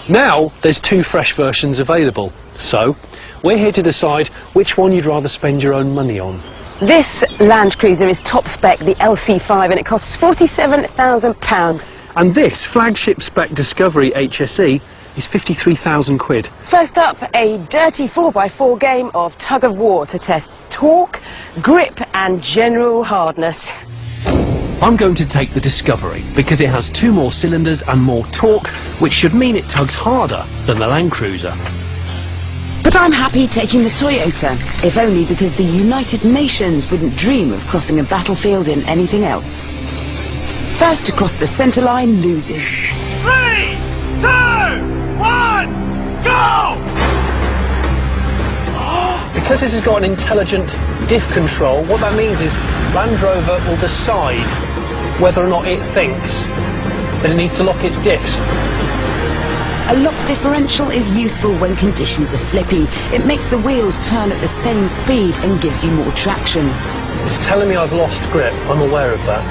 Now there's two fresh versions available, so we're here to decide which one you'd rather spend your own money on. This Land Cruiser is top spec, the LC5, and it costs £47,000. And this flagship spec Discovery HSE is 53,000 quid. First up, a dirty 4x4 game of tug of war to test torque, grip and general hardness. I'm going to take the Discovery because it has 2 more cylinders and more torque, which should mean it tugs harder than the Land Cruiser. But I'm happy taking the Toyota, if only because the United Nations wouldn't dream of crossing a battlefield in anything else. First across the centre line loses. 3, 2, 1, go! Because this has got an intelligent diff control, what that means is Land Rover will decide whether or not it thinks that it needs to lock its diffs. A lock differential is useful when conditions are slippy. It makes the wheels turn at the same speed and gives you more traction. It's telling me I've lost grip, I'm aware of that.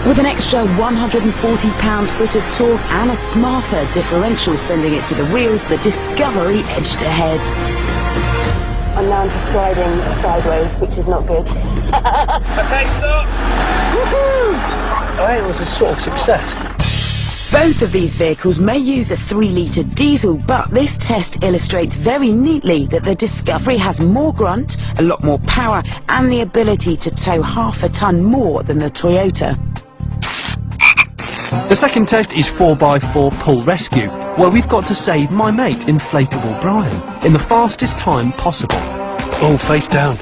With an extra 140 pound-foot of torque and a smarter differential sending it to the wheels, the Discovery edged ahead. I'm now into sliding sideways, which is not good. Okay, stop! Woohoo! I think it was a sort of success. Both of these vehicles may use a 3-litre diesel, but this test illustrates very neatly that the Discovery has more grunt, a lot more power, and the ability to tow half a tonne more than the Toyota. The second test is 4x4 pull rescue, where we've got to save my mate, Inflatable Brian, in the fastest time possible. Oh, face down.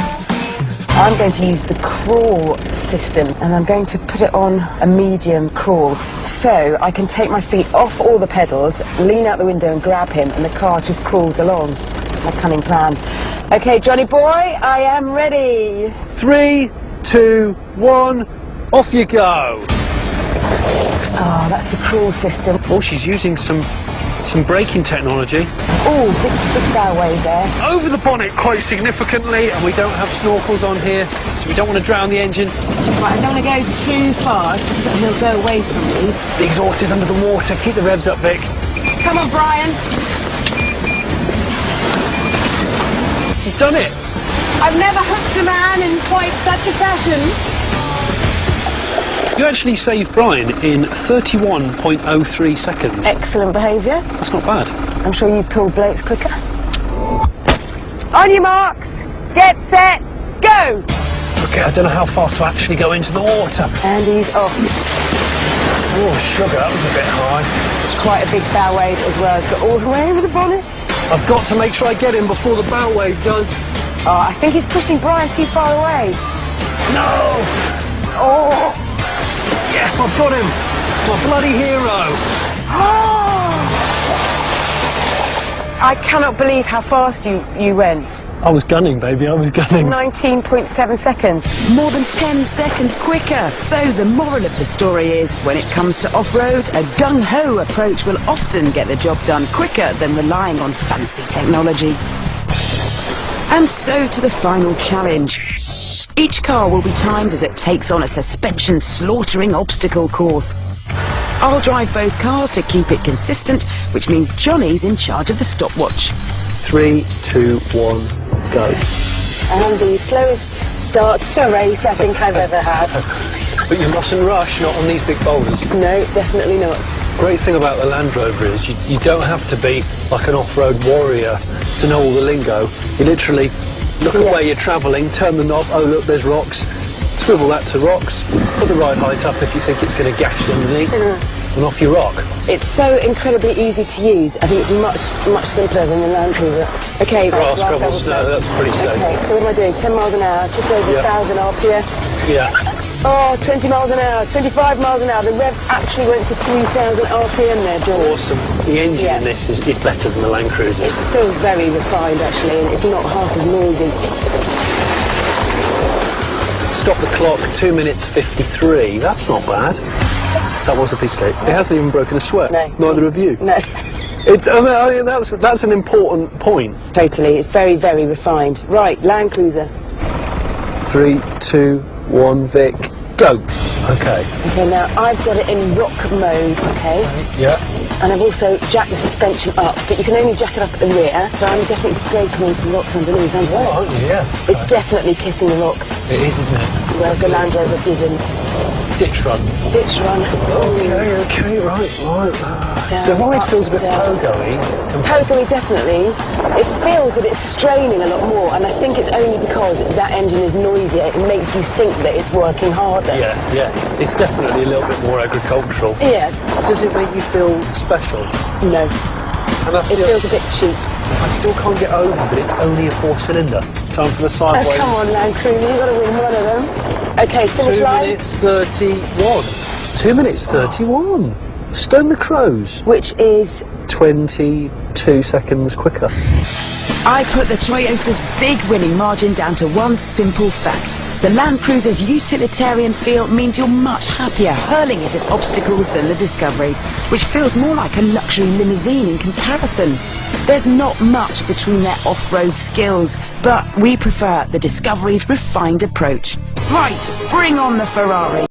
I'm going to use the crawl system, and I'm going to put it on a medium crawl, so I can take my feet off all the pedals, lean out the window and grab him, and the car just crawls along. That's my cunning plan. Okay, Johnny boy, I am ready. 3, 2, 1, off you go. Oh, that's the crawl system. Oh, she's using some braking technology. Oh, big bow wave there. Over the bonnet quite significantly, and we don't have snorkels on here, so we don't want to drown the engine. Right, I don't want to go too fast, and he'll go away from me. The exhaust is under the water. Keep the revs up, Vic. Come on, Brian. He's done it. I've never hooked a man in quite such a fashion. You actually saved Brian in 31.03 seconds. Excellent behaviour. That's not bad. I'm sure you've pulled blokes quicker. On your marks, get set, go! Okay, I don't know how fast to actually go into the water. And he's off. Oh, sugar, that was a bit high. It's quite a big bow wave as well. It's got all the way over the bonnet. I've got to make sure I get him before the bow wave does. Oh, I think he's pushing Brian too far away. No! Oh! Yes, I've got him! My bloody hero! I cannot believe how fast you went. I was gunning, baby, I was gunning. 19.7 seconds. More than 10 seconds quicker. So the moral of the story is, when it comes to off-road, a gung-ho approach will often get the job done quicker than relying on fancy technology. And so to the final challenge. Each car will be timed as it takes on a suspension slaughtering obstacle course. I'll drive both cars to keep it consistent, which means Johnny's in charge of the stopwatch. 3, 2, 1, go. And the slowest start to a race I think I've ever had. But you mustn't rush, not on these big boulders. No, definitely not. Great thing about the Land Rover is you don't have to be like an off-road warrior to know all the lingo. You literally look at where you're travelling, turn the knob, oh look, there's rocks, swivel that to rocks, put the right height up if you think it's going to gash you underneath, and off you rock. It's so incredibly easy to use. I think it's much simpler than the Land Cruiser. Okay, Grass, gravel, snow, that's pretty safe. Okay, so what am I doing? 10 miles an hour, just over 1,000 RPM. Yeah. Oh, 20 miles an hour, 25 miles an hour. The revs actually went to 3,000 RPM there, John. Awesome. The engine in this is better than the Land Cruiser. It's still very refined, actually, and it's not half as noisy. Stop the clock, 2 minutes 53. That's not bad. That was a piece of cake. It hasn't even broken a sweat. No. Neither of you. No. I mean, that's an important point. Totally. It's very, very refined. Right, Land Cruiser. 3, 2, 1, Vic, go. Okay. Okay, now I've got it in rock mode, okay? Yeah. And I've also jacked the suspension up, but you can only jack it up at the rear, so I'm definitely scraping on some rocks underneath, aren't I? Oh, yeah. It's definitely kissing the rocks, It is, isn't it? whereas the Land Rover didn't. Ditch run. Ditch run. Okay, right. Down, The ride up, feels a bit down. pogo-y. Pogo-y, definitely. It feels that it's straining a lot more, and I think it's only because that engine is noisier. It makes you think that it's working harder. Yeah, yeah. It's definitely a little bit more agricultural. Yeah. Does it make you feel special? No. And that's It feels a bit cheap. I still can't get over that it's only a 4-cylinder. Time for the Oh, sideways. come on, Land Cruiser, you've got to win one of them. Okay, finish 2 line. minutes 31. 2 minutes 31. Stone the Crows. Which is 22 seconds quicker. I put the Toyota's big winning margin down to one simple fact. The Land Cruiser's utilitarian feel means you're much happier hurling it at obstacles than the Discovery, which feels more like a luxury limousine in comparison. There's not much between their off-road skills, but we prefer the Discovery's refined approach. Right, bring on the Ferrari.